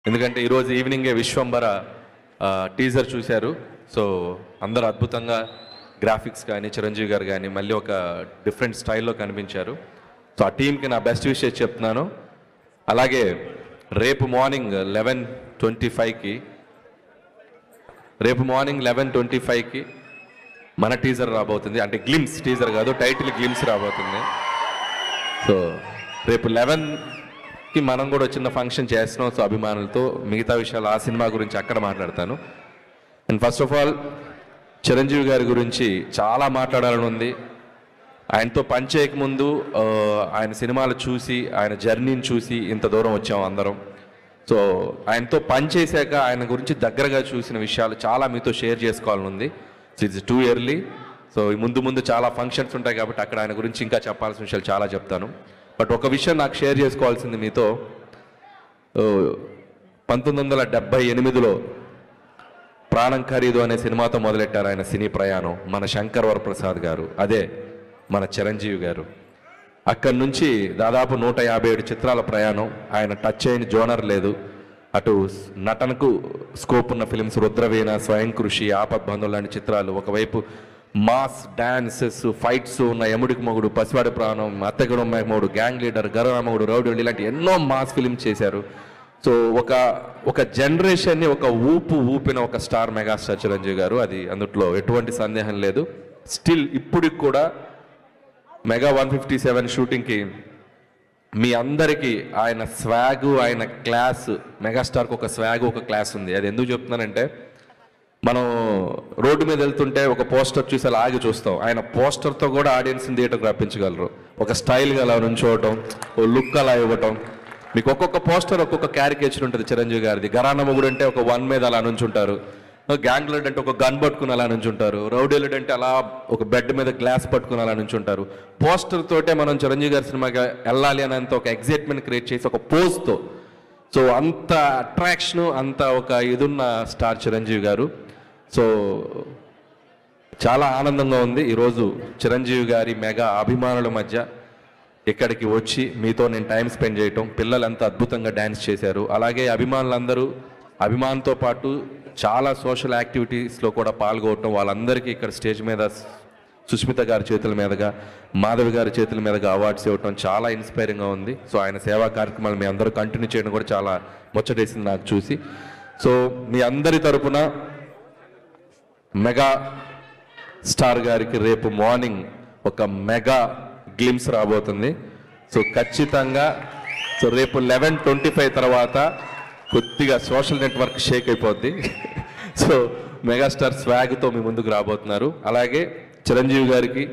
ఎందుకంటే ఈరోజు ఈవినింగే విశ్వంబర టీజర్ చూశారు. సో అందరూ అద్భుతంగా గ్రాఫిక్స్ కానీ చిరంజీవి గారు కానీ మళ్ళీ ఒక డిఫరెంట్ స్టైల్లో కనిపించారు. సో ఆ టీంకి నా బెస్ట్ విషయం చెప్తున్నాను. అలాగే రేపు మార్నింగ్ 11:25కి మన టీజర్ రాబోతుంది. అంటే గ్లిమ్స్ టీజర్ కాదు, టైటిల్ గ్లిమ్స్ రాబోతుంది. సో రేపు 11కి మనం కూడా చిన్న ఫంక్షన్ చేస్తున్నాం. సో అభిమానులతో మిగతా విషయాలు ఆ సినిమా గురించి అక్కడ మాట్లాడతాను. And first of all Chiranjeevi గారి గురించి చాలా మాట్లాడాలని ఉంది. ఆయనతో పనిచేయకముందు ఆయన సినిమాలు చూసి ఆయన జర్నీని చూసి ఇంత దూరం వచ్చాము అందరం. సో ఆయనతో పనిచేశాక ఆయన గురించి దగ్గరగా చూసిన విషయాలు చాలా మీతో షేర్ చేసుకోవాలని ఉంది. So it's too early. So ముందు చాలా ఫంక్షన్స్ ఉంటాయి కాబట్టి అక్కడ ఆయన గురించి ఇంకా చెప్పాల్సిన విషయాలు చాలా చెప్తాను. బట్ ఒక విషయం నాకు షేర్ చేసుకోవాల్సింది మీతో. 1978లో ప్రాణం ఖరీదు అనే సినిమాతో మొదలెట్టారు ఆయన సినీ ప్రయాణం మన శంకర్ వరప్రసాద్ గారు, అదే మన చిరంజీవి గారు. అక్కడి నుంచి దాదాపు 157 చిత్రాల ప్రయాణం. ఆయన టచ్ అయిన జోనర్ లేదు. అటు నటనకు స్కోప్ ఉన్న ఫిలిమ్స్ రుద్రవీణ, స్వయం కృషి, ఆపద్బంధువులు లాంటి చిత్రాలు, ఒకవైపు మాస్ డాన్సెస్ ఫైట్స్ ఉన్న యముడికి మొగుడు, పసివాడి ప్రాణం, అత్తగుడం మొగుడు, గ్యాంగ్ లీడర్, గరరామగుడు, రౌడీ ఇలాంటి ఎన్నో మాస్ ఫిలిమ్స్ చేశారు. సో ఒక జనరేషన్ని ఒక ఊపిన ఒక స్టార్ మెగాస్టార్ చిరంజీవి గారు. అది అందుట్లో ఎటువంటి సందేహం లేదు. స్టిల్ ఇప్పటికి కూడా మెగా 157 షూటింగ్కి మీ అందరికీ ఆయన స్వాగు, ఆయన క్లాస్, మెగాస్టార్కి ఒక స్వాగు, ఒక క్లాస్ ఉంది. అది ఎందుకు చెప్తున్నానంటే, మనం రోడ్డు మీద వెళ్తుంటే ఒక పోస్టర్ చూసి అలా ఆగి చూస్తాం. ఆయన పోస్టర్తో కూడా ఆడియన్స్ని థియేటర్కి రప్పించగలరు. ఒక స్టైల్గా అలా నుంచోవటం, ఓ లుక్ అలా ఇవ్వటం. మీకు ఒక్కొక్క పోస్టర్ ఒక్కొక్క క్యారికేచర్ ఉంటుంది చిరంజీవి గారిది. గరానా మొగుడు అంటే ఒక 1 మీద అలా నుంచుంటారు, గ్యాంగ్ లీడ్ అంటే ఒక గన్ పట్టుకుని అలా నుంచుంటారు, రౌడీ లీడ్ అంటే అలా ఒక బెడ్ మీద గ్లాస్ పట్టుకుని అలా నుంచుంటారు. పోస్టర్ తోటే మనం చిరంజీవి గారి సినిమాకి వెళ్ళాలి అనేంత ఒక ఎగ్జైట్మెంట్ క్రియేట్ చేసి ఒక పోజ్తో. సో అంత అట్రాక్షను, అంత ఒక ఇదున్న స్టార్ చిరంజీవి గారు. సో చాలా ఆనందంగా ఉంది ఈరోజు చిరంజీవి గారి మెగా అభిమానుల మధ్య ఇక్కడికి వచ్చి మీతో నేను టైం స్పెండ్ చేయటం. పిల్లలు ఎంత అద్భుతంగా డ్యాన్స్ చేశారు. అలాగే అభిమానులందరూ అభిమానంతో పాటు చాలా సోషల్ యాక్టివిటీస్లో కూడా పాల్గొనటం. వాళ్ళందరికీ ఇక్కడ స్టేజ్ మీద సుష్మిత గారి చేతుల మీదుగా, మాధవి గారి చేతుల మీదుగా అవార్డ్స్ ఇవ్వటం చాలా ఇన్స్పైరింగ్గా ఉంది. సో ఆయన సేవా కార్యక్రమాలు మీ అందరూ కంటిన్యూ చేయడం కూడా చాలా ముచ్చటేసింది నాకు చూసి. సో మీ అందరి తరపున మెగా స్టార్ గారికి రేపు మార్నింగ్ ఒక మెగా గ్లిమ్స్ రాబోతుంది. సో ఖచ్చితంగా సో రేపు 11:25 తర్వాత కొద్దిగా సోషల్ నెట్వర్క్ షేక్ అయిపోద్ది. సో మెగాస్టార్ స్వాగ్తో మీ ముందుకు రాబోతున్నారు. అలాగే చిరంజీవి గారికి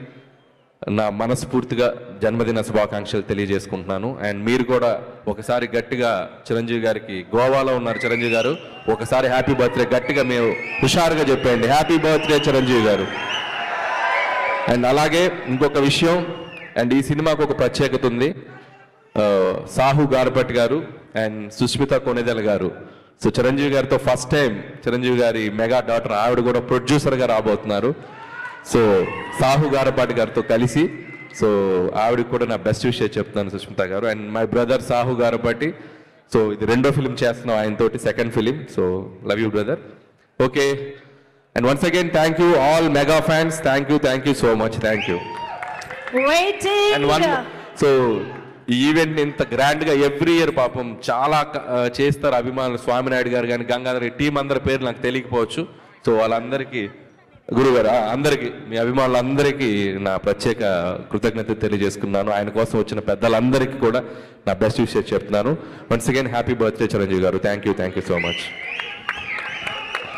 నా మనస్ఫూర్తిగా జన్మదిన శుభాకాంక్షలు తెలియజేసుకుంటున్నాను. అండ్ మీరు కూడా ఒకసారి గట్టిగా చిరంజీవి గారికి, గోవాలో ఉన్నారు చిరంజీవి గారు, ఒకసారి హ్యాపీ బర్త్డే గట్టిగా మీరు హుషారుగా చెప్పండి, హ్యాపీ బర్త్డే చిరంజీవి గారు. అండ్ అలాగే ఇంకొక విషయం, అండ్ ఈ సినిమాకు ఒక ప్రత్యేకత ఉంది. సాహు గారపట్టి గారు అండ్ సుష్మిత కొనిదెల గారు, సో చిరంజీవి గారితో ఫస్ట్ టైం చిరంజీవి గారి మెగా డాటర్ ఆవిడ కూడా ప్రొడ్యూసర్గా రాబోతున్నారు. సో సాహు గారపాటి గారితో కలిసి, సో ఆవిడకి కూడా నా బెస్ట్ విషయం చెప్తున్నాను సుష్మిత గారు. And my brother Sahu Garapati, so ఇది 2వ ఫిలిం చేస్తున్నాం ఆయనతోటి, 2nd film. So love you brother. Okay, and once again thank you all mega fans. Thank you so much. Thank you. And so ఈ ఈవెంట్ని ఇంత గ్రాండ్గా ఎవ్రీ ఇయర్ పాపం చాలా చేస్తారు అభిమానులు. స్వామినాయుడు గారు కానీ, గంగాధర్ టీం అందరి పేర్లు నాకు తెలియకపోవచ్చు. సో వాళ్ళందరికీ, గురుగారు అందరికీ, మీ అభిమానులందరికీ నా ప్రత్యేక కృతజ్ఞత తెలియజేసుకున్నాను. ఆయన కోసం వచ్చిన పెద్దలందరికీ కూడా నా బెస్ట్ విషయం చెప్తున్నాను. Once again happy birthday Chiranjeevi garu. Thank you so much.